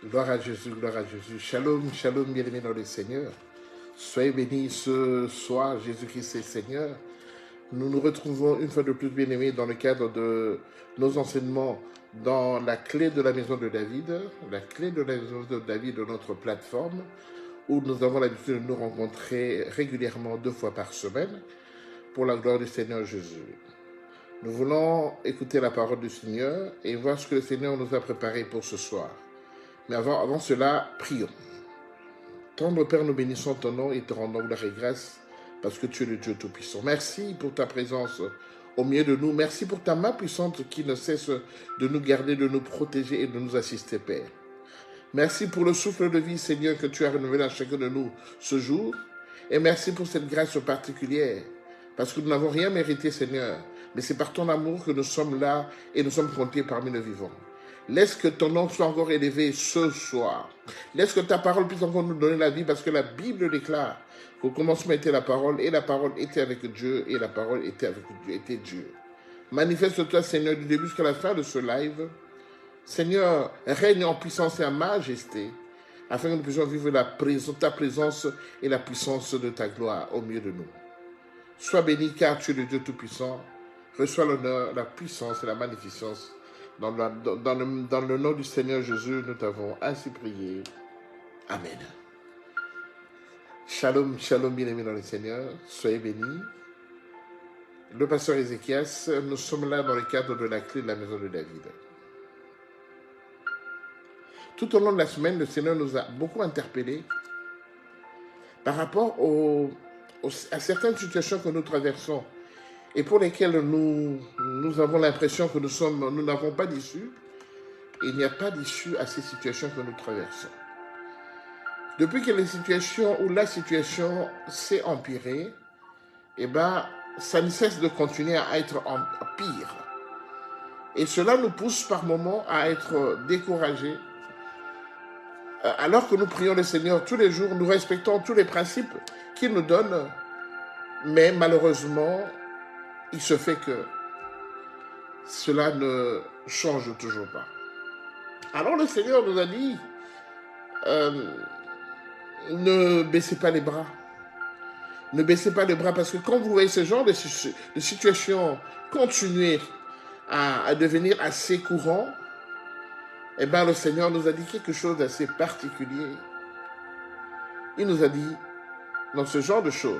Gloire à Jésus, gloire à Jésus. Shalom, shalom, bien-aimés dans le Seigneur. Soyez bénis ce soir, Jésus-Christ est Seigneur. Nous nous retrouvons une fois de plus, bien-aimés, dans le cadre de nos enseignements dans la clé de la maison de David, la clé de la maison de David de notre plateforme, où nous avons l'habitude de nous rencontrer régulièrement 2 fois par semaine pour la gloire du Seigneur Jésus. Nous voulons écouter la parole du Seigneur et voir ce que le Seigneur nous a préparé pour ce soir. Mais avant cela, prions. Tendre Père, nous bénissons ton nom et te rendons gloire et grâce parce que tu es le Dieu Tout-Puissant. Merci pour ta présence au milieu de nous. Merci pour ta main puissante qui ne cesse de nous garder, de nous protéger et de nous assister, Père. Merci pour le souffle de vie, Seigneur, que tu as renouvelé à chacun de nous ce jour. Et merci pour cette grâce particulière parce que nous n'avons rien mérité, Seigneur. Mais c'est par ton amour que nous sommes là et nous sommes comptés parmi les vivants. Laisse que ton nom soit encore élevé ce soir. Laisse que ta parole puisse encore nous donner la vie parce que la Bible déclare qu'au commencement était la parole et la parole était avec Dieu et la parole était avec Dieu, était Dieu. Manifeste-toi, Seigneur, du début jusqu'à la fin de ce live. Seigneur, règne en puissance et en majesté afin que nous puissions vivre ta présence et la puissance de ta gloire au milieu de nous. Sois béni car tu es le Dieu Tout-Puissant. Reçois l'honneur, la puissance et la magnificence. Dans le nom du Seigneur Jésus, nous t'avons ainsi prié. Amen. Shalom, shalom, bien-aimés dans le Seigneur. Soyez bénis. Le pasteur Ézéchias, nous sommes là dans le cadre de la clé de la maison de David. Tout au long de la semaine, le Seigneur nous a beaucoup interpellés par rapport à certaines situations que nous traversons et pour lesquelles nous avons l'impression que nous n'avons pas d'issue. Il n'y a pas d'issue à ces situations que nous traversons. Depuis que la situation s'est empirée, ça ne cesse de continuer à être en pire. Et cela nous pousse par moments à être découragés. Alors que nous prions le Seigneur tous les jours, nous respectons tous les principes qu'il nous donne, mais malheureusement, il se fait que cela ne change toujours pas. Alors le Seigneur nous a dit, ne baissez pas les bras. Ne baissez pas les bras parce que quand vous voyez ce genre de situation continuer à devenir assez courant, le Seigneur nous a dit quelque chose d'assez particulier. Il nous a dit, dans ce genre de choses,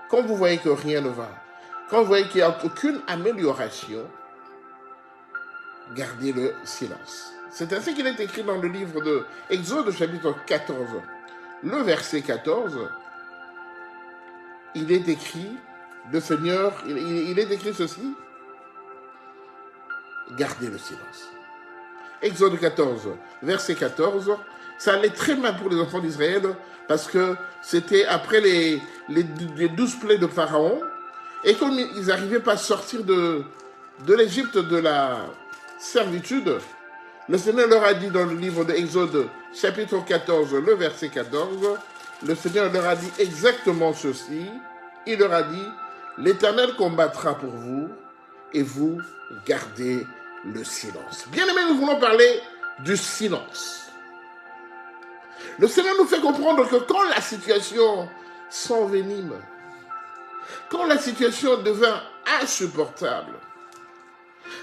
quand vous voyez que rien ne va, quand vous voyez qu'il n'y a aucune amélioration, gardez le silence. C'est ainsi qu'il est écrit dans le livre de Exode, chapitre 14, le verset 14. Il est écrit, le Seigneur, il est écrit ceci, gardez le silence. Exode 14, verset 14, ça allait très mal pour les enfants d'Israël parce que c'était après les 12 plaies de Pharaon. Et comme ils n'arrivaient pas à sortir de l'Égypte de la servitude, le Seigneur leur a dit dans le livre d'Exode, chapitre 14, le verset 14, le Seigneur leur a dit exactement ceci. Il leur a dit, l'Éternel combattra pour vous et vous gardez le silence. Bien-aimés, nous voulons parler du silence. Le Seigneur nous fait comprendre que quand la situation s'envenime, quand la situation devient insupportable,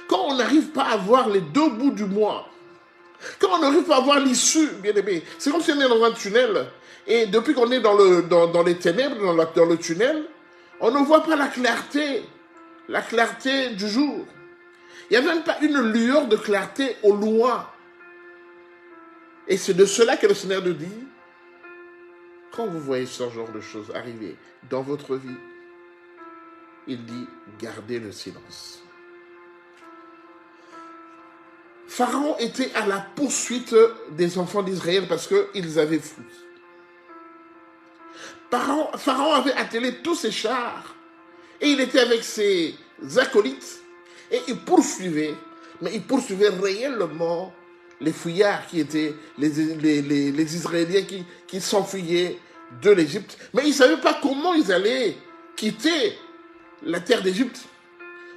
quand on n'arrive pas à voir les 2 bouts du mois, quand on n'arrive pas à voir l'issue, bien aimé, c'est comme si on est dans un tunnel, et depuis qu'on est dans les ténèbres, dans le tunnel, on ne voit pas la clarté du jour. Il n'y a même pas une lueur de clarté au loin. Et c'est de cela que le Seigneur nous dit, quand vous voyez ce genre de choses arriver dans votre vie, il dit, gardez le silence. Pharaon était à la poursuite des enfants d'Israël parce qu'ils avaient fui. Pharaon avait attelé tous ses chars et il était avec ses acolytes et il poursuivait, mais il poursuivait réellement les fuyards qui étaient les Israéliens qui s'enfuyaient de l'Égypte. Mais ils ne savaient pas comment ils allaient quitter la terre d'Égypte.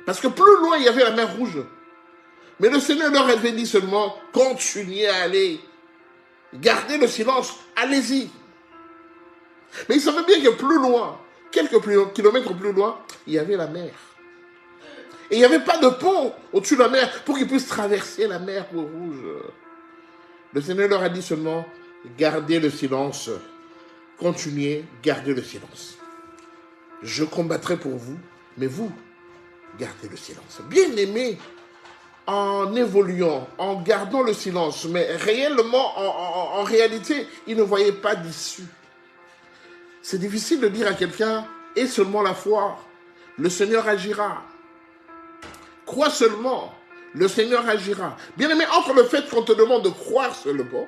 Parce que plus loin, il y avait la mer Rouge. Mais le Seigneur leur avait dit seulement, continuez à aller. Gardez le silence, allez-y. Mais il savait bien que plus loin, quelques kilomètres plus loin, il y avait la mer. Et il n'y avait pas de pont au-dessus de la mer pour qu'ils puissent traverser la mer Rouge. Le Seigneur leur a dit seulement, gardez le silence. Continuez, gardez le silence. Je combattrai pour vous, mais vous, gardez le silence. Bien aimé, en évoluant, en gardant le silence, mais réellement, en réalité, ils ne voyaient pas d'issue. C'est difficile de dire à quelqu'un, et seulement la foi, le Seigneur agira. Crois seulement, le Seigneur agira. Bien aimé, entre le fait qu'on te demande de croire seulement,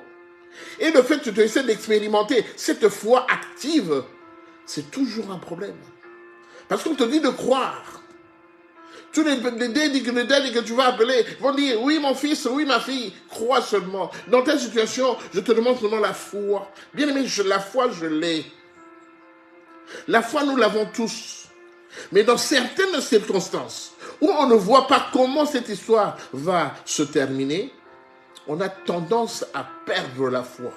et le fait que tu essaies d'expérimenter cette foi active, c'est toujours un problème. Parce qu'on te dit de croire. Tous les daddy que tu vas appeler vont dire, oui mon fils, oui ma fille, crois seulement. Dans telle situation, je te demande seulement la foi. Bien aimé, la foi, je l'ai. La foi, nous l'avons tous. Mais dans certaines circonstances, où on ne voit pas comment cette histoire va se terminer, on a tendance à perdre la foi.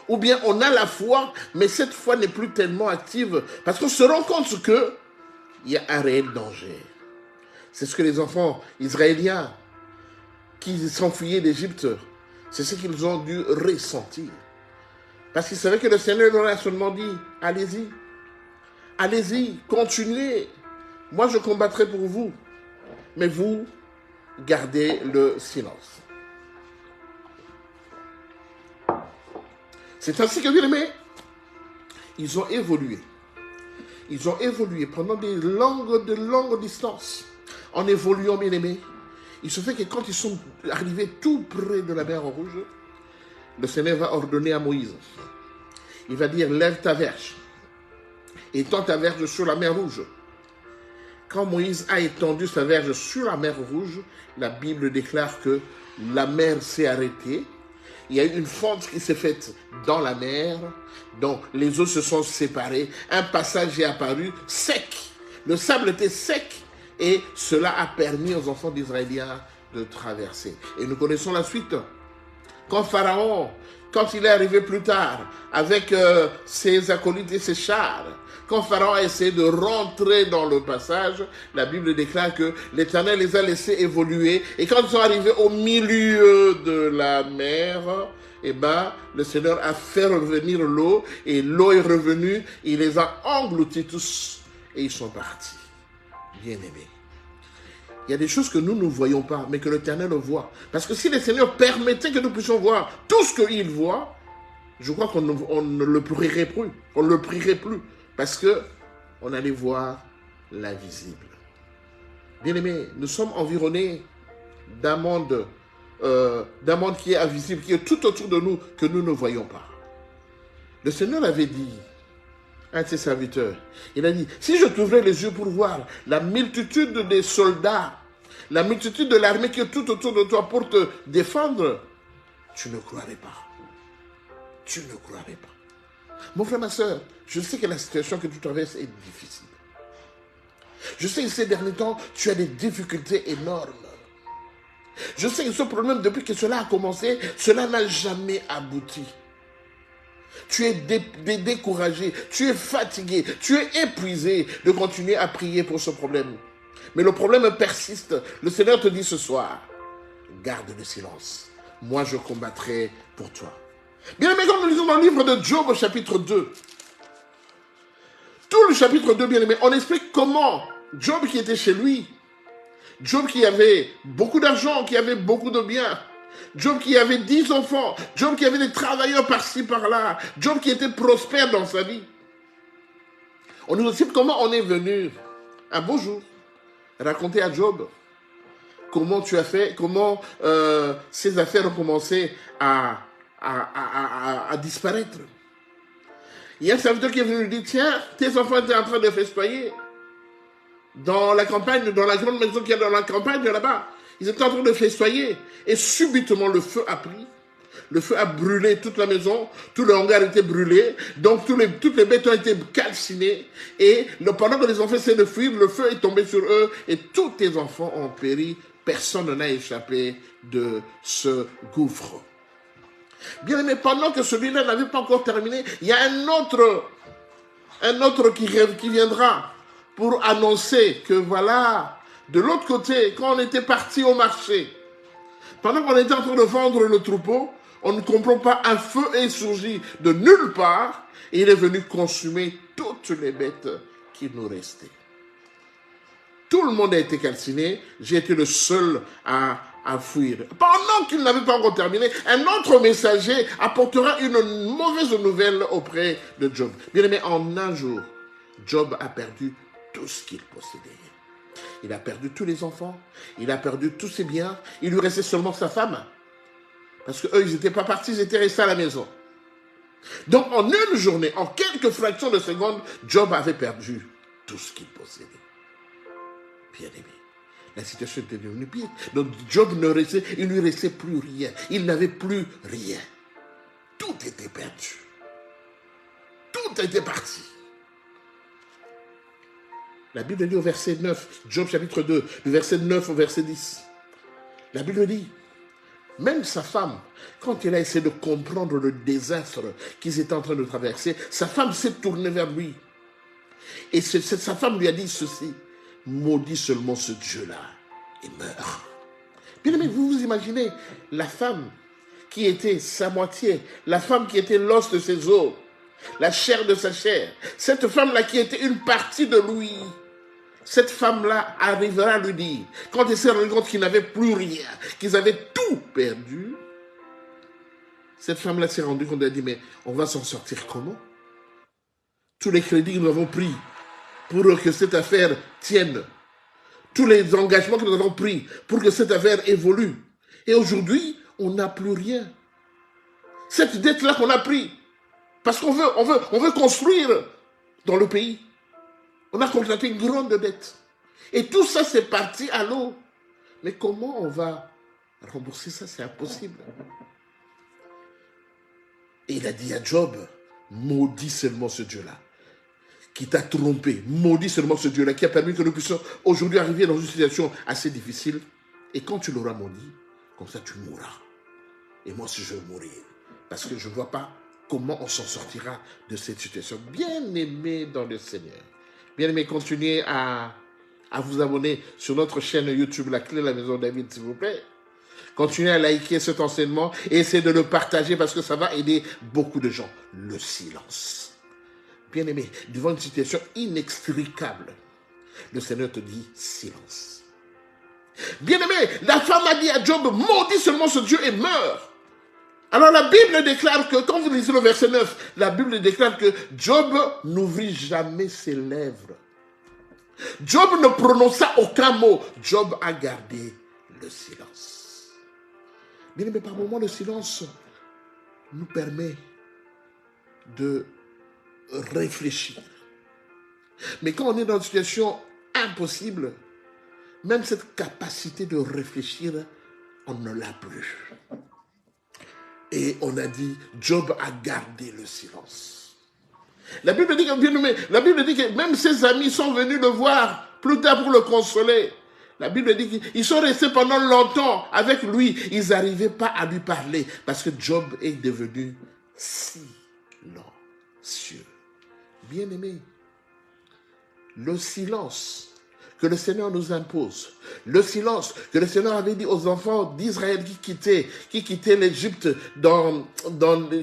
Ou bien on a la foi, mais cette foi n'est plus tellement active, parce qu'on se rend compte qu'il y a un réel danger. C'est ce que les enfants israéliens qui s'enfuyaient d'Égypte, c'est ce qu'ils ont dû ressentir. Parce qu'ils savaient que le Seigneur leur a seulement dit, allez-y, allez-y, continuez. Moi, je combattrai pour vous. Mais vous, gardez le silence. C'est ainsi que, bien aimés, ils ont évolué. Ils ont évolué pendant de longues distances. En évoluant, bien aimés, il se fait que quand ils sont arrivés tout près de la mer Rouge, le Seigneur va ordonner à Moïse. Il va dire, lève ta verge. Étends ta verge sur la mer Rouge. Quand Moïse a étendu sa verge sur la mer Rouge, la Bible déclare que la mer s'est arrêtée. Il y a eu une fente qui s'est faite dans la mer, donc les eaux se sont séparées, un passage est apparu sec. Le sable était sec et cela a permis aux enfants d'Israéliens de traverser. Et nous connaissons la suite. Quand Pharaon, quand il est arrivé plus tard avec ses acolytes et ses chars, quand Pharaon a essayé de rentrer dans le passage, la Bible déclare que l'Éternel les a laissés évoluer. Et quand ils sont arrivés au milieu de la mer, eh ben, le Seigneur a fait revenir l'eau et l'eau est revenue. Il les a engloutis tous et ils sont partis. Bien aimés. Il y a des choses que nous ne voyons pas, mais que l'Éternel voit. Parce que si le Seigneur permettait que nous puissions voir tout ce qu'il voit, je crois qu'on ne le prierait plus. On ne le prierait plus. Parce qu'on allait voir l'invisible. Bien-aimés, nous sommes environnés d'un monde qui est invisible, qui est tout autour de nous, que nous ne voyons pas. Le Seigneur avait dit à un de ses serviteurs, il a dit, si je t'ouvrais les yeux pour voir la multitude des soldats, la multitude de l'armée qui est tout autour de toi pour te défendre, tu ne croirais pas. Tu ne croirais pas. Mon frère, ma soeur, je sais que la situation que tu traverses est difficile. Je sais que ces derniers temps, tu as des difficultés énormes. Je sais que ce problème, depuis que cela a commencé, cela n'a jamais abouti. Tu es découragé, tu es fatigué, tu es épuisé de continuer à prier pour ce problème. Mais le problème persiste. Le Seigneur te dit ce soir, garde le silence. Moi, je combattrai pour toi. Bien aimé, quand nous lisons dans le livre de Job au chapitre 2, tout le chapitre 2, bien aimé, on explique comment Job qui était chez lui, Job qui avait beaucoup d'argent, qui avait beaucoup de biens, Job qui avait 10 enfants, Job qui avait des travailleurs par-ci, par-là, Job qui était prospère dans sa vie. On nous explique comment on est venu un beau jour raconter à Job comment tu as fait, comment ces affaires ont commencé à disparaître. Il y a un serviteur qui est venu lui dire, tiens, tes enfants étaient en train de festoyer dans la campagne, dans la grande maison qu'il y a dans la campagne là-bas. Ils étaient en train de festoyer et subitement le feu a pris. Le feu a brûlé toute la maison, tout le hangar était brûlé, donc toutes les bêtes ont été calcinées et pendant que les enfants essaient de fuir, le feu est tombé sur eux et tous tes enfants ont péri. Personne n'a échappé de ce gouffre. Bien aimé, pendant que celui-là n'avait pas encore terminé, il y a un autre qui viendra pour annoncer que voilà, de l'autre côté, quand on était parti au marché, pendant qu'on était en train de vendre le troupeau, on ne comprend pas, un feu est surgi de nulle part et il est venu consumer toutes les bêtes qui nous restaient. Tout le monde a été calciné, j'ai été le seul à fuir. Pendant qu'il n'avait pas encore terminé, un autre messager apportera une mauvaise nouvelle auprès de Job. Bien aimé, en un jour, Job a perdu tout ce qu'il possédait. Il a perdu tous les enfants, il a perdu tous ses biens, il lui restait seulement sa femme. Parce qu'eux, ils n'étaient pas partis, ils étaient restés à la maison. Donc, en une journée, en quelques fractions de secondes, Job avait perdu tout ce qu'il possédait. Bien aimé, la situation était devenue pire. Donc, Job il ne lui restait plus rien. Il n'avait plus rien. Tout était perdu. Tout était parti. La Bible dit au verset 9, Job chapitre 2, du verset 9 au verset 10. La Bible dit, même sa femme, quand elle a essayé de comprendre le désastre qu'ils étaient en train de traverser, sa femme s'est tournée vers lui. Et sa femme lui a dit ceci, maudit seulement ce Dieu-là et meurt. Bien aimé, vous vous imaginez la femme qui était sa moitié, la femme qui était l'os de ses os, la chair de sa chair, cette femme-là qui était une partie de lui. Cette femme-là arrivera à lui dire, quand elle s'est rendue compte qu'ils n'avaient plus rien, qu'ils avaient tout perdu, cette femme-là s'est rendue compte, elle a dit, mais on va s'en sortir comment? Tous les crédits que nous avons pris pour que cette affaire tienne, tous les engagements que nous avons pris pour que cette affaire évolue. Et aujourd'hui, on n'a plus rien. Cette dette-là qu'on a prise, parce qu'on veut construire dans le pays. On a contracté une grande dette. Et tout ça, c'est parti à l'eau. Mais comment on va rembourser ça? C'est impossible. Et il a dit à Job, maudit seulement ce Dieu-là, qui t'a trompé. Maudit seulement ce Dieu-là, qui a permis que nous puissions aujourd'hui arriver dans une situation assez difficile. Et quand tu l'auras maudit, comme ça tu mourras. Et moi aussi je vais mourir. Parce que je ne vois pas comment on s'en sortira de cette situation. Bien aimé dans le Seigneur. Bien aimé, continuez à vous abonner sur notre chaîne YouTube, La Clé de la Maison David, s'il vous plaît. Continuez à liker cet enseignement et essayez de le partager parce que ça va aider beaucoup de gens. Le silence. Bien aimé, devant une situation inextricable, le Seigneur te dit silence. Bien aimé, la femme a dit à Job, maudit seulement ce Dieu et meurt. Alors la Bible déclare que, quand vous lisez le verset 9, la Bible déclare que Job n'ouvrit jamais ses lèvres. Job ne prononça aucun mot. Job a gardé le silence. Bien aimé, par moments, le silence nous permet de réfléchir. Mais quand on est dans une situation impossible, même cette capacité de réfléchir, on ne l'a plus. Et on a dit, Job a gardé le silence. La Bible dit que même ses amis sont venus le voir plus tard pour le consoler. La Bible dit qu'ils sont restés pendant longtemps avec lui. Ils n'arrivaient pas à lui parler parce que Job est devenu silencieux. Bien-aimé, le silence que le Seigneur nous impose, le silence que le Seigneur avait dit aux enfants d'Israël qui quittaient l'Égypte,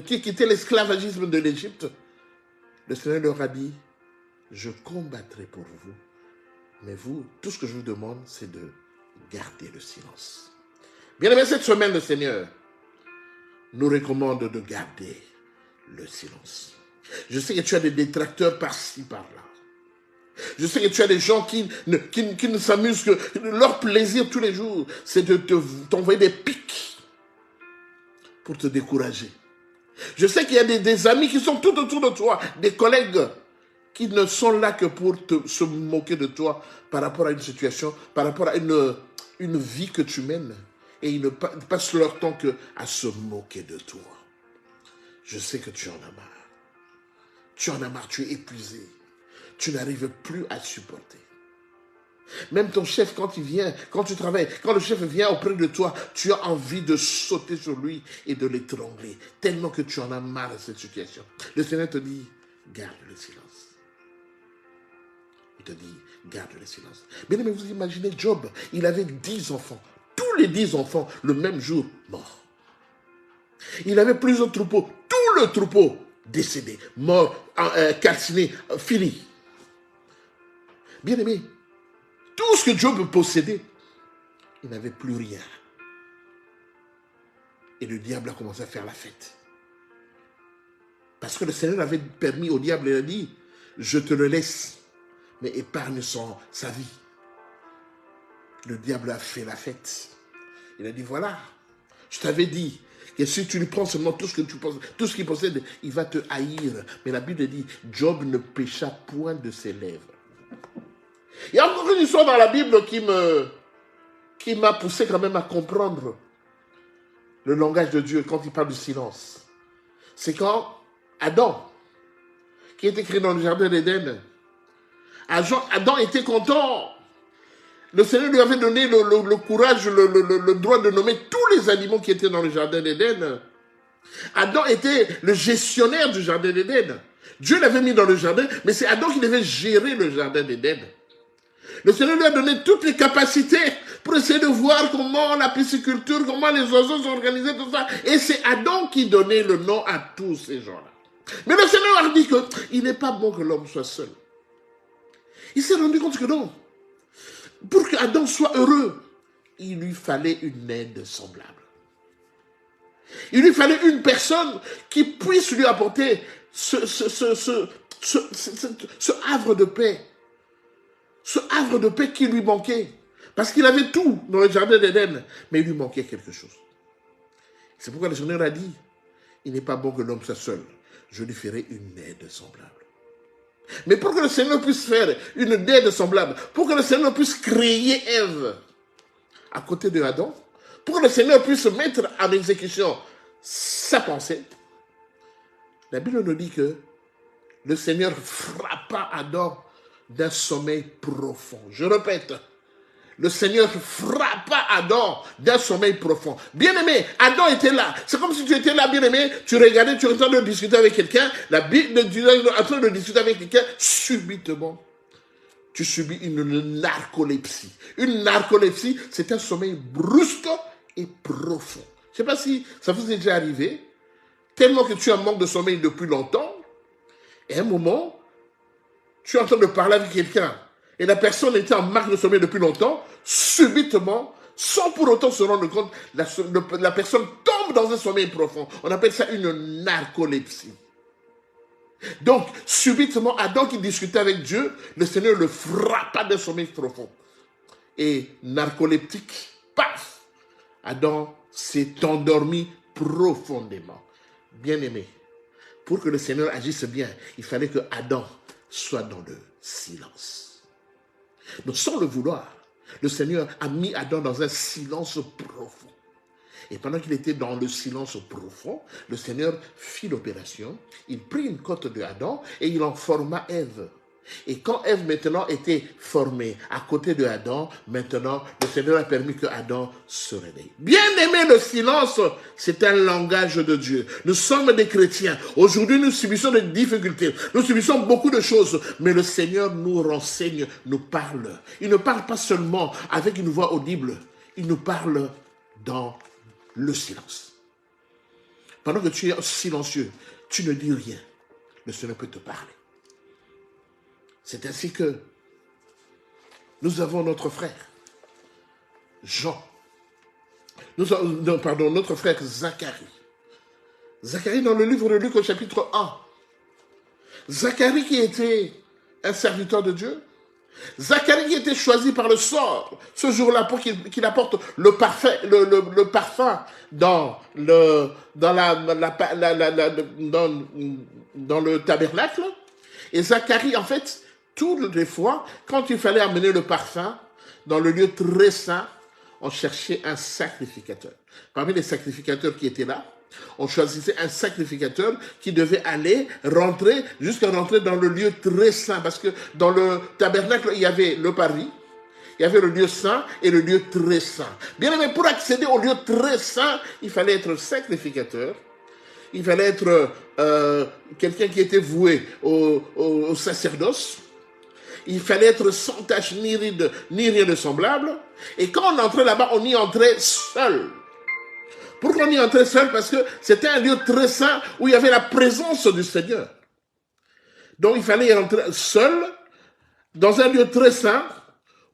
qui quittaient l'esclavagisme de l'Égypte, le Seigneur leur a dit, je combattrai pour vous, mais vous, tout ce que je vous demande, c'est de garder le silence. Bien aimé, cette semaine, le Seigneur nous recommande de garder le silence. Je sais que tu as des détracteurs par-ci, par-là. Je sais que tu as des gens qui ne s'amusent que leur plaisir tous les jours, c'est de t'envoyer des pics pour te décourager. Je sais qu'il y a des amis qui sont tout autour de toi, des collègues qui ne sont là que pour se moquer de toi par rapport à une situation, par rapport à une vie que tu mènes. Et ils ne passent leur temps qu'à se moquer de toi. Je sais que tu en as marre. Tu en as marre, tu es épuisé. Tu n'arrives plus à supporter. Même ton chef, quand il vient, quand tu travailles, quand le chef vient auprès de toi, tu as envie de sauter sur lui et de l'étrangler, tellement que tu en as marre de cette situation. Le Seigneur te dit, garde le silence. Il te dit, garde le silence. Bien aimé, vous imaginez Job, il avait 10 enfants. Tous les 10 enfants, le même jour, morts. Il avait plusieurs troupeaux. Tout le troupeau décédé, mort, calciné, fini. Bien aimé, tout ce que Job possédait, il n'avait plus rien. Et le diable a commencé à faire la fête. Parce que le Seigneur avait permis au diable, il a dit, je te le laisse, mais épargne sa vie. Le diable a fait la fête. Il a dit, voilà, je t'avais dit que si tu lui prends seulement tout ce que tu penses, tout ce qu'il possède, il va te haïr. Mais la Bible dit, Job ne pécha point de ses lèvres. Il y a encore une histoire dans la Bible qui m'a poussé quand même à comprendre le langage de Dieu quand il parle du silence. C'est quand Adam, qui est écrit dans le jardin d'Éden, Adam était content. Le Seigneur lui avait donné le courage, le droit de nommer tous les animaux qui étaient dans le jardin d'Éden. Adam était le gestionnaire du jardin d'Éden. Dieu l'avait mis dans le jardin, mais c'est Adam qui devait gérer le jardin d'Éden. Le Seigneur lui a donné toutes les capacités pour essayer de voir comment la pisciculture, comment les oiseaux sont organisés, tout ça. Et c'est Adam qui donnait le nom à tous ces gens-là. Mais le Seigneur a dit qu'il n'est pas bon que l'homme soit seul. Il s'est rendu compte que non. Pour qu'Adam soit heureux, il lui fallait une aide semblable. Il lui fallait une personne qui puisse lui apporter ce havre de paix. Ce havre de paix qui lui manquait. Parce qu'il avait tout dans le jardin d'Éden, mais il lui manquait quelque chose. C'est pourquoi le Seigneur a dit, il n'est pas bon que l'homme soit seul. Je lui ferai une aide semblable. Mais pour que le Seigneur puisse faire une aide semblable, pour que le Seigneur puisse créer Ève à côté de Adam, pour que le Seigneur puisse mettre en exécution sa pensée, la Bible nous dit que le Seigneur frappa Adam d'un sommeil profond. Je répète, le Seigneur frappa Adam d'un sommeil profond. Bien-aimé, Adam était là. C'est comme si tu étais là, bien-aimé, tu regardais, tu es en train de discuter avec quelqu'un, la Bible en train de discuter avec quelqu'un, subitement, tu subis une narcolepsie. Une narcolepsie, c'est un sommeil brusque et profond. Je ne sais pas si ça vous est déjà arrivé, tellement que tu as un manque de sommeil depuis longtemps, et à un moment, tu es en train de parler avec quelqu'un, et la personne était en marque de sommeil depuis longtemps, subitement, sans pour autant se rendre compte, la personne tombe dans un sommeil profond. On appelle ça une narcolepsie. Donc, subitement, Adam qui discutait avec Dieu, le Seigneur le frappa d'un sommeil profond. Et narcoleptique, paf, Adam s'est endormi profondément. Bien-aimé, pour que le Seigneur agisse bien, il fallait que Adam soit dans le silence. Donc, sans le vouloir, le Seigneur a mis Adam dans un silence profond. Et pendant qu'il était dans le silence profond, le Seigneur fit l'opération. Il prit une côte de Adam et il en forma Ève. Et quand Ève maintenant était formée à côté de Adam, maintenant le Seigneur a permis que Adam se réveille. Bien aimé, le silence, c'est un langage de Dieu. Nous sommes des chrétiens. Aujourd'hui, nous subissons des difficultés. Nous subissons beaucoup de choses. Mais le Seigneur nous renseigne, nous parle. Il ne parle pas seulement avec une voix audible. Il nous parle dans le silence. Pendant que tu es silencieux, tu ne dis rien. Le Seigneur peut te parler. C'est ainsi que nous avons notre frère, Jean. Notre frère Zacharie. Zacharie dans le livre de Luc au chapitre 1. Zacharie qui était un serviteur de Dieu. Zacharie qui était choisi par le sort ce jour-là pour qu'il apporte le parfum dans le tabernacle. Et Zacharie, en fait, toutes les fois, quand il fallait amener le parfum dans le lieu très saint, on cherchait un sacrificateur. Parmi les sacrificateurs qui étaient là, on choisissait un sacrificateur qui devait jusqu'à rentrer dans le lieu très saint. Parce que dans le tabernacle, il y avait le parvis, Il y avait le lieu saint et le lieu très saint. Bien aimé, pour accéder au lieu très saint, il fallait être sacrificateur. Il fallait être quelqu'un qui était voué au sacerdoce. Il fallait être sans tache ni ride, ni rien de semblable. Et quand on entrait là-bas, on y entrait seul. Pourquoi on y entrait seul? Parce que c'était un lieu très saint où il y avait la présence du Seigneur. Donc il fallait y entrer seul dans un lieu très saint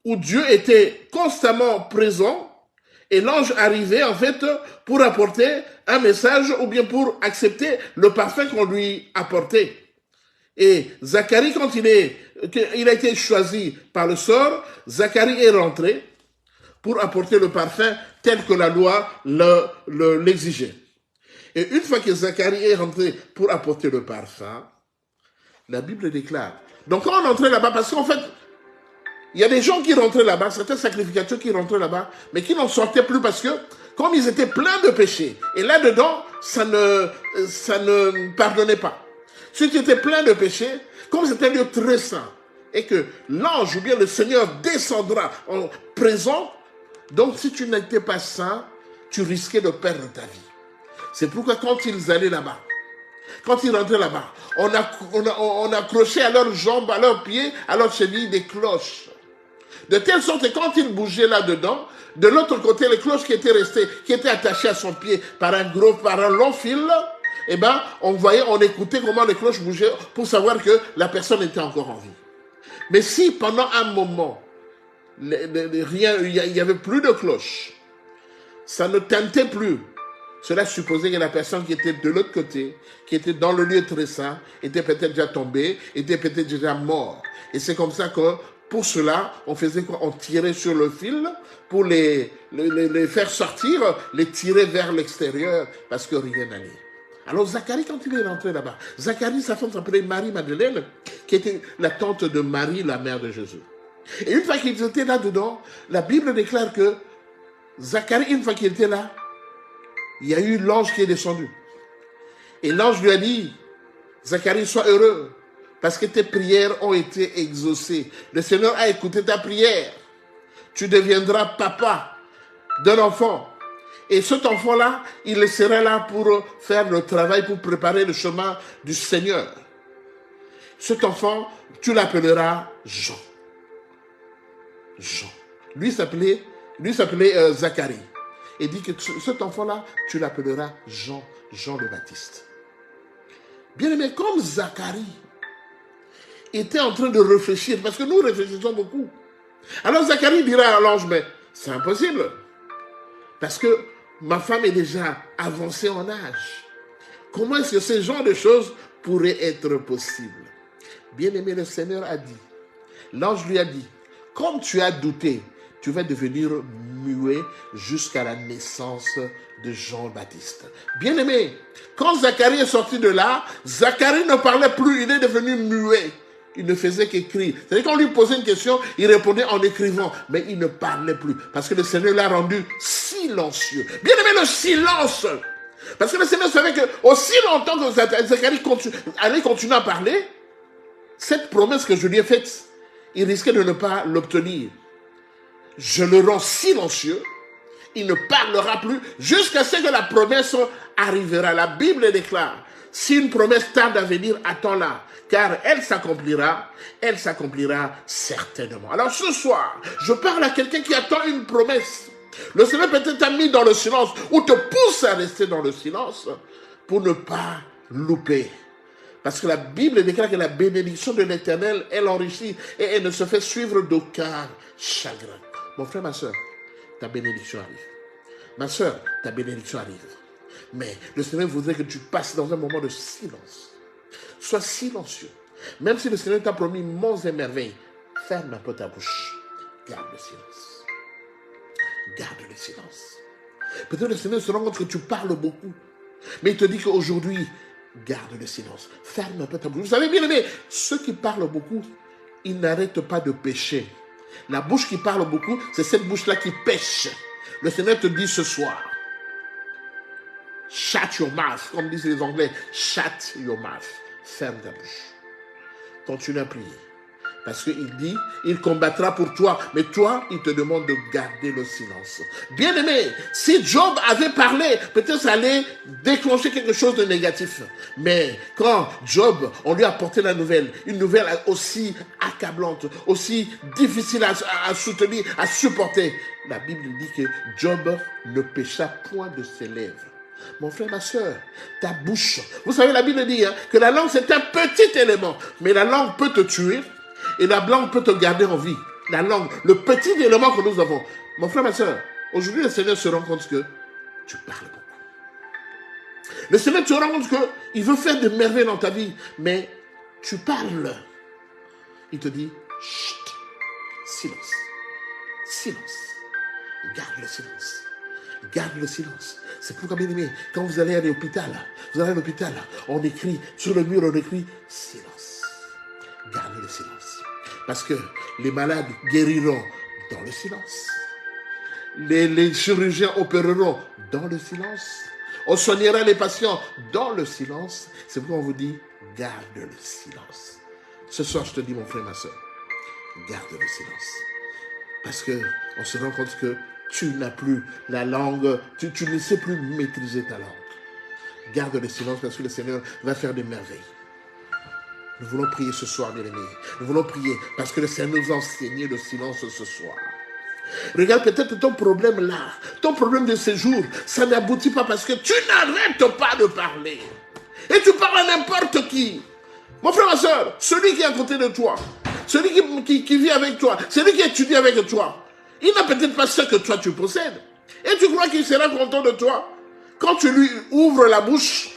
où Dieu était constamment présent et l'ange arrivait en fait pour apporter un message ou bien pour accepter le parfum qu'on lui apportait. Et Zacharie, quand il a été choisi par le sort, Zacharie est rentré pour apporter le parfum tel que la loi l'exigeait. Et une fois que Zacharie est rentré pour apporter le parfum, la Bible déclare. Donc quand on entrait là-bas, parce qu'en fait, il y a des gens qui rentraient là-bas, certains sacrificateurs qui rentraient là-bas, mais qui n'en sortaient plus parce que, comme ils étaient pleins de péchés, et là-dedans, ça ne pardonnait pas. Si tu étais plein de péchés, comme c'était un lieu très saint, et que l'ange ou bien le Seigneur descendra en présent, donc si tu n'étais pas saint, tu risquais de perdre ta vie. C'est pourquoi quand ils allaient là-bas, quand ils rentraient là-bas, on accrochait à leurs jambes, à leurs pieds, à leurs chevilles des cloches. De telle sorte que quand il bougeait là-dedans, de l'autre côté, les cloches qui étaient attachées à son pied par un long fil, eh ben, on écoutait comment les cloches bougeaient pour savoir que la personne était encore en vie. Mais si pendant un moment, il n'y avait plus de cloches, ça ne tintait plus, cela supposait que la personne qui était de l'autre côté, qui était dans le lieu très saint, était peut-être déjà tombée, était peut-être déjà mort. Et c'est comme ça que, pour cela, on faisait quoi? On tirait sur le fil pour les faire sortir, les tirer vers l'extérieur, parce que rien n'allait. Alors Zacharie, quand il est rentré là-bas, Zacharie, sa femme s'appelait Marie-Madeleine, qui était la tante de Marie, la mère de Jésus. Et une fois qu'ils étaient là-dedans, la Bible déclare que Zacharie, une fois qu'il était là, il y a eu l'ange qui est descendu. Et l'ange lui a dit, Zacharie, sois heureux, parce que tes prières ont été exaucées. Le Seigneur a écouté ta prière. Tu deviendras papa d'un enfant. Et cet enfant-là, il sera là pour faire le travail, pour préparer le chemin du Seigneur. Cet enfant, tu l'appelleras Jean. Jean. Lui s'appelait Zacharie. Et dit que cet enfant-là, tu l'appelleras Jean le Baptiste. Bien aimé, comme Zacharie était en train de réfléchir, parce que nous réfléchissons beaucoup. Alors Zacharie dira à l'ange, mais c'est impossible, parce que ma femme est déjà avancée en âge. Comment est-ce que ce genre de choses pourraient être possibles? Bien aimé, le Seigneur a dit, l'ange lui a dit, comme tu as douté, tu vas devenir muet jusqu'à la naissance de Jean-Baptiste. Bien aimé, quand Zacharie est sorti de là, Zacharie ne parlait plus, il est devenu muet. Il ne faisait qu'écrire. C'est-à-dire qu'on lui posait une question, il répondait en écrivant, mais il ne parlait plus. Parce que le Seigneur l'a rendu silencieux. Bien aimé, le silence. Parce que le Seigneur savait que aussi longtemps que Zacharie allait continuer à parler, cette promesse que je lui ai faite, il risquait de ne pas l'obtenir. Je le rends silencieux, il ne parlera plus jusqu'à ce que la promesse arrivera. La Bible déclare, si une promesse tarde à venir, attends-la, car elle s'accomplira certainement. Alors ce soir, je parle à quelqu'un qui attend une promesse. Le Seigneur peut-être t'a mis dans le silence ou te pousse à rester dans le silence pour ne pas louper. Parce que la Bible déclare que la bénédiction de l'Éternel, elle enrichit et elle ne se fait suivre d'aucun chagrin. Mon frère, ma soeur, ta bénédiction arrive. Ma soeur, ta bénédiction arrive. Mais le Seigneur voudrait que tu passes dans un moment de silence. Sois silencieux. Même si le Seigneur t'a promis monts et merveilles, ferme un peu ta bouche. Garde le silence. Garde le silence. Peut-être le Seigneur se rend compte que tu parles beaucoup. Mais il te dit qu'aujourd'hui, garde le silence. Ferme un peu ta bouche. Vous savez bien aimé, ceux qui parlent beaucoup, ils n'arrêtent pas de pécher. La bouche qui parle beaucoup, c'est cette bouche-là qui pêche. Le Seigneur te dit ce soir, shut your mouth, comme disent les Anglais, shut your mouth. Ferme ta bouche. Continue à prier. Parce qu'il dit, il combattra pour toi. Mais toi, il te demande de garder le silence. Bien aimé, si Job avait parlé, peut-être ça allait déclencher quelque chose de négatif. Mais quand Job, on lui a apporté la nouvelle, une nouvelle aussi accablante, aussi difficile à soutenir, à supporter, la Bible dit que Job ne pécha point de ses lèvres. Mon frère, ma soeur, ta bouche. Vous savez, la Bible dit que la langue, c'est un petit élément. Mais la langue peut te tuer et la langue peut te garder en vie. La langue, le petit élément que nous avons. Mon frère, ma soeur, aujourd'hui, le Seigneur se rend compte que tu parles beaucoup. Le Seigneur se rend compte qu'il veut faire des merveilles dans ta vie. Mais tu parles. Il te dit, chut, silence. Silence. Garde le silence. Garde le silence. C'est pourquoi, bien aimé, quand vous allez à l'hôpital, on écrit, sur le mur, on écrit silence. Garde le silence. Parce que les malades guériront dans le silence. Les chirurgiens opéreront dans le silence. On soignera les patients dans le silence. C'est pourquoi on vous dit, garde le silence. Ce soir, je te dis, mon frère, ma soeur, garde le silence. Parce qu'on se rend compte que tu n'as plus la langue, tu ne sais plus maîtriser ta langue. Garde le silence parce que le Seigneur va faire des merveilles. Nous voulons prier ce soir, bien-aimés. Nous voulons prier parce que le Seigneur nous a enseigné le silence ce soir. Regarde peut-être ton problème là, ton problème de ces jours, ça n'aboutit pas parce que tu n'arrêtes pas de parler. Et tu parles à n'importe qui. Mon frère, ma soeur, celui qui est à côté de toi, celui qui vit avec toi, celui qui étudie avec toi, il n'a peut-être pas ce que toi tu possèdes. Et tu crois qu'il sera content de toi quand tu lui ouvres la bouche,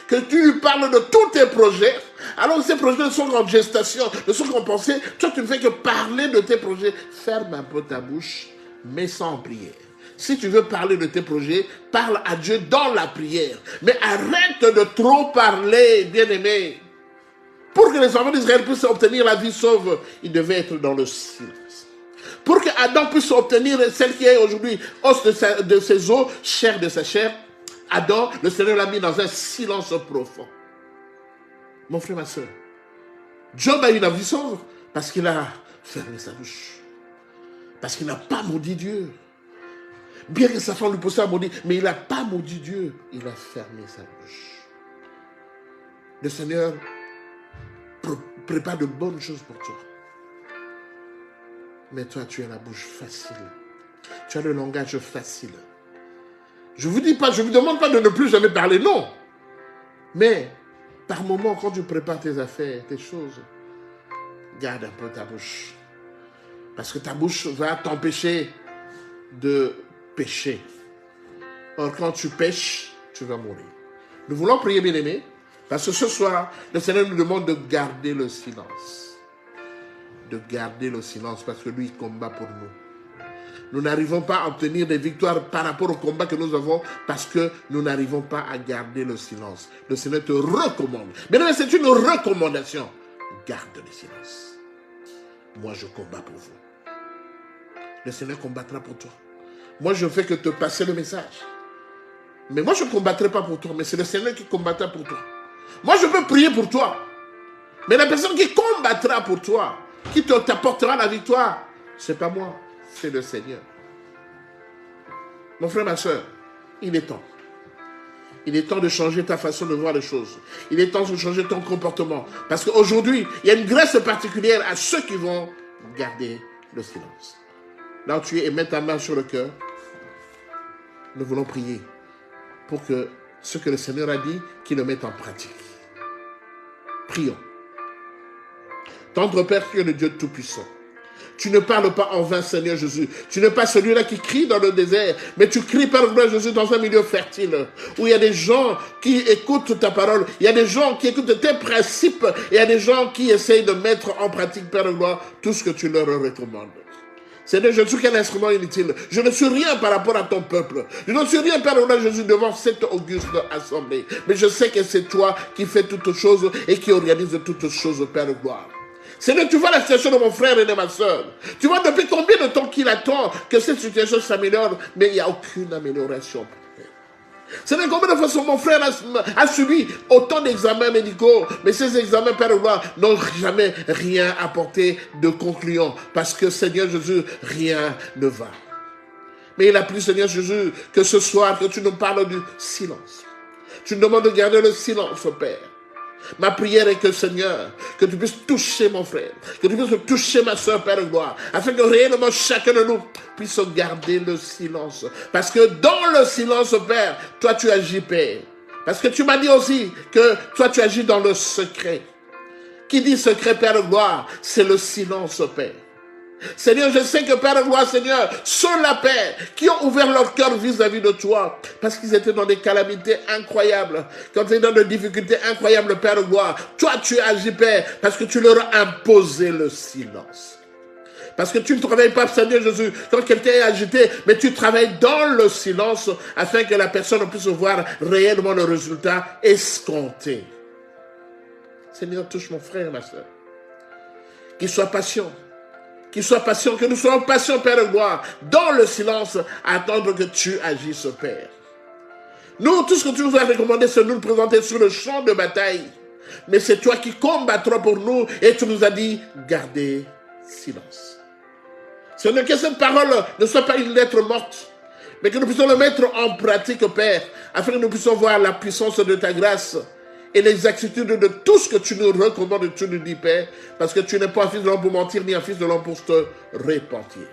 que tu lui parles de tous tes projets, alors que ces projets sont en gestation, ne sont qu'en pensée. Toi, tu ne fais que parler de tes projets. Ferme un peu ta bouche, mais sans prière. Si tu veux parler de tes projets, parle à Dieu dans la prière. Mais arrête de trop parler, bien-aimé. Pour que les enfants d'Israël puissent obtenir la vie sauve, ils devaient être dans le silence. Pour que Adam puisse obtenir celle qui est aujourd'hui os de ses os, chair de sa chair, Adam, le Seigneur l'a mis dans un silence profond. Mon frère, ma soeur, Job a eu la vie sauve parce qu'il a fermé sa bouche. Parce qu'il n'a pas maudit Dieu. Bien que sa femme lui poussait à maudire, mais il n'a pas maudit Dieu. Il a fermé sa bouche. Le Seigneur prépare de bonnes choses pour toi. Mais toi, tu as la bouche facile. Tu as le langage facile. Je ne vous dis pas, je ne vous demande pas de ne plus jamais parler, non. Mais, par moment, quand tu prépares tes affaires, tes choses, garde un peu ta bouche. Parce que ta bouche va t'empêcher de pécher. Or, quand tu pêches, tu vas mourir. Nous voulons prier, bien-aimés, parce que ce soir, le Seigneur nous demande de garder le silence. De garder le silence parce que lui, il combat pour nous. Nous n'arrivons pas à obtenir des victoires par rapport au combat que nous avons parce que nous n'arrivons pas à garder le silence. Le Seigneur te recommande. Mais non, c'est une recommandation. Garde le silence. Moi, je combats pour vous. Le Seigneur combattra pour toi. Moi, je ne fais que te passer le message. Mais moi, je ne combattrai pas pour toi. Mais c'est le Seigneur qui combattra pour toi. Moi, je peux prier pour toi. Mais la personne qui combattra pour toi, qui t'apportera la victoire, ce n'est pas moi, c'est le Seigneur. Mon frère, ma soeur, il est temps. Il est temps de changer ta façon de voir les choses. Il est temps de changer ton comportement. Parce qu'aujourd'hui, il y a une grâce particulière à ceux qui vont garder le silence. Là où tu es et mets ta main sur le cœur, nous voulons prier pour que ce que le Seigneur a dit, qu'il le mette en pratique. Prions. Tendre Père, tu es le Dieu Tout-Puissant. Tu ne parles pas en vain, Seigneur Jésus. Tu n'es pas celui-là qui crie dans le désert, mais tu cries, Père Jésus, dans un milieu fertile, où il y a des gens qui écoutent ta parole, il y a des gens qui écoutent tes principes, et il y a des gens qui essayent de mettre en pratique, Père de gloire, tout ce que tu leur recommandes. Seigneur, je ne suis qu'un instrument inutile. Je ne suis rien par rapport à ton peuple. Je ne suis rien, Père de Jésus, devant cette auguste assemblée. Mais je sais que c'est toi qui fais toutes choses et qui organise toutes choses, Père de gloire. Seigneur, tu vois la situation de mon frère et de ma soeur. Tu vois depuis combien de temps qu'il attend que cette situation s'améliore, mais il n'y a aucune amélioration. C'est combien de fois mon frère a subi autant d'examens médicaux, mais ces examens, Père de gloire, n'ont jamais rien apporté de concluant, parce que Seigneur Jésus, rien ne va. Mais il a plu, Seigneur Jésus, que ce soir, que tu nous parles du silence. Tu nous demandes de garder le silence, Père. Ma prière est que, Seigneur, que tu puisses toucher mon frère, que tu puisses toucher ma soeur, Père de gloire, afin que réellement chacun de nous puisse garder le silence. Parce que dans le silence, Père, toi tu agis, Père. Parce que tu m'as dit aussi que toi tu agis dans le secret. Qui dit secret, Père de gloire, c'est le silence, Père. Seigneur, je sais que Père de gloire, Seigneur, sont la paix, qui ont ouvert leur cœur vis-à-vis de toi, parce qu'ils étaient dans des calamités incroyables, quand ils étaient dans des difficultés incroyables, Père de gloire. Toi, tu agis, Père, parce que tu leur as imposé le silence. Parce que tu ne travailles pas, Seigneur Jésus, quand quelqu'un est agité, mais tu travailles dans le silence, afin que la personne puisse voir réellement le résultat escompté. Seigneur, touche mon frère et ma soeur. Qu'il soit patient. Qu'il soit patient, que nous soyons patients, Père de gloire, dans le silence, à attendre que tu agisses, Père. Nous, tout ce que tu nous as recommandé, c'est de nous présenter sur le champ de bataille. Mais c'est toi qui combattras pour nous, et tu nous as dit, gardez silence. Seigneur, que cette parole ne soit pas une lettre morte, mais que nous puissions le mettre en pratique, Père, afin que nous puissions voir la puissance de ta grâce, et l'exactitude de tout ce que tu nous recommandes et tu nous dis, Père, parce que tu n'es pas un fils de l'homme pour mentir, ni un fils de l'homme pour te repentir.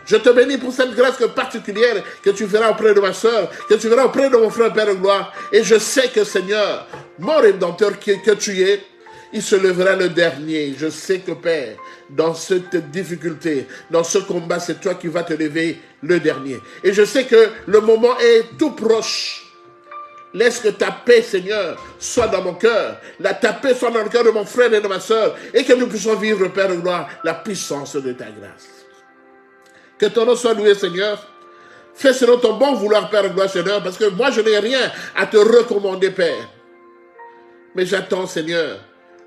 Je te bénis pour cette grâce particulière que tu feras auprès de ma soeur, que tu feras auprès de mon frère, Père de gloire. Et je sais que, Seigneur, mon Rédempteur que tu es, il se lèvera le dernier. Je sais que, Père, dans cette difficulté, dans ce combat, c'est toi qui vas te lever le dernier. Et je sais que le moment est tout proche. Laisse que ta paix, Seigneur, soit dans mon cœur. Ta paix soit dans le cœur de mon frère et de ma soeur. Et que nous puissions vivre, Père de gloire, la puissance de ta grâce. Que ton nom soit loué, Seigneur. Fais selon ton bon vouloir, Père de gloire, Seigneur. Parce que moi, je n'ai rien à te recommander, Père. Mais j'attends, Seigneur,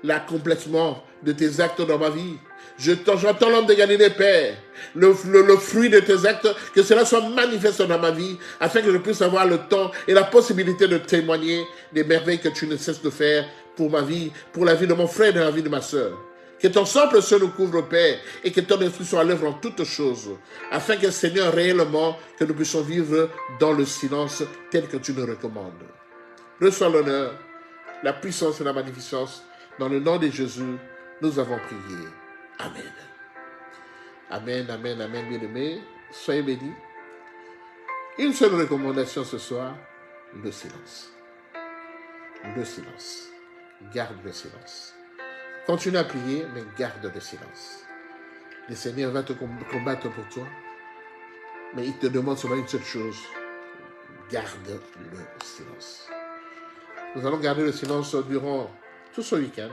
l'accomplissement de tes actes dans ma vie. J'entends l'homme de Galilée, Père, le fruit de tes actes, que cela soit manifeste dans ma vie, afin que je puisse avoir le temps et la possibilité de témoigner des merveilles que tu ne cesses de faire pour ma vie, pour la vie de mon frère et de la vie de ma soeur. Que ton sang précieux nous couvre, Père, et que ton esprit soit à l'œuvre en toutes choses, afin que, Seigneur, réellement, que nous puissions vivre dans le silence tel que tu nous recommandes. Reçois l'honneur, la puissance et la magnificence. Dans le nom de Jésus, nous avons prié. Amen. Amen, amen, amen, bien-aimés. Soyez bénis. Une seule recommandation ce soir, le silence. Le silence. Garde le silence. Continue à prier, mais garde le silence. Le Seigneur va te combattre pour toi, mais il te demande seulement une seule chose. Garde le silence. Nous allons garder le silence durant tout ce week-end,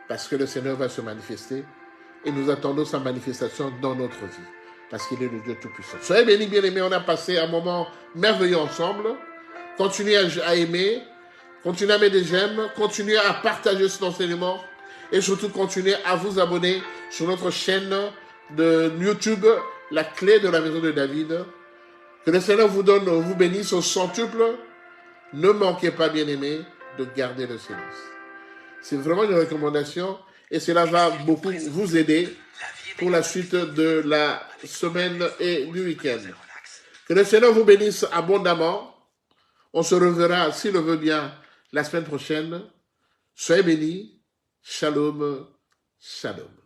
parce que le Seigneur va se manifester et nous attendons sa manifestation dans notre vie, parce qu'il est le Dieu Tout-Puissant. Soyez bénis, bien-aimés, on a passé un moment merveilleux ensemble. Continuez à aimer, continuez à mettre des j'aime, continuez à partager cet enseignement et surtout continuez à vous abonner sur notre chaîne de YouTube, La Clé de la Maison de David. Que le Seigneur vous bénisse au centuple. Ne manquez pas, bien-aimés, de garder le silence. C'est vraiment une recommandation et cela va beaucoup vous aider pour la suite de la semaine et du week-end. Que le Seigneur vous bénisse abondamment. On se reverra, s'il le veut bien, la semaine prochaine. Soyez bénis. Shalom, shalom.